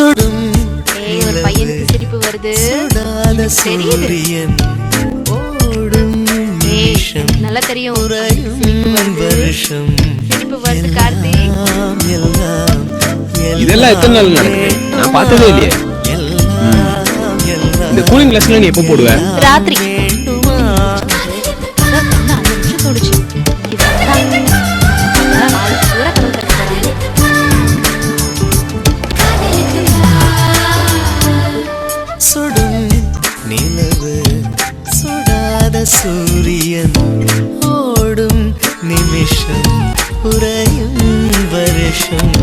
ஒரு பையனுக்கு சிரிப்பு வருது தெரியுது. நல்லா தெரியும் சிரிப்பு வருது கார்த்திக். இதெல்லாம் எத்தனை நாள் நடக்குது? நான் பார்த்ததே இல்லையே. இந்த கூலிங் கிளாஸ்ல நீ எப்போ போடுவ? ராத்திரி. சூரியன் ஓடும் நிமிஷம் உறையும் வருஷம்.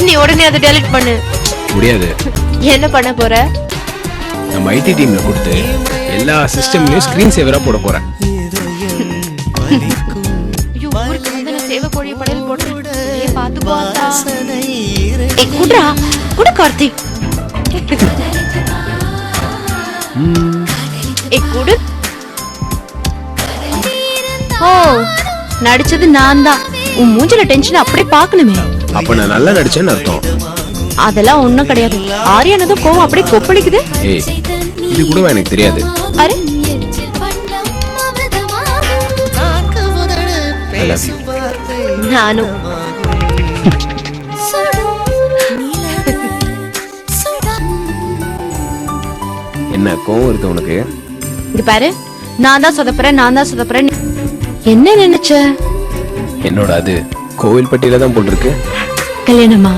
நீ உடனே அதை டெலீட் பண்ணு. முடியாது. என்ன பண்ண போற? நம்ம ஐடி டீம்ல கொடுத்து எல்லா சிஸ்டம்லயும் ஸ்கிரீன் சேவரா போட போறேன். ஊருக்கு வந்து நான் சேவை கோழி படையல் போட்டு பாத்துக்கோ. குடுறா குடு கார்த்திக். குடு. ஓ நடிச்சது நான் தான். உன் மூஞ்சில டென்ஷன் அப்படியே பாக்கணுமே. அப்ப நான் நல்லா நடிச்சேன்னு அர்த்தம். அதெல்லாம் ஒண்ணும் கிடையாது. ஆரியானதும் கோவம் அப்படியே கொப்பளிக்குது. ஏய் இது கூட எனக்கு தெரியாது. அரே நானும். என்ன கோவம் இருக்கு உனக்கு? இங்க பாரு, நான் தான் சொதப்புறேன். என்ன நினைச்ச? என்னோட அது கோவில்பட்டியில தான் போட்டிருக்கு. கல்யாணமா?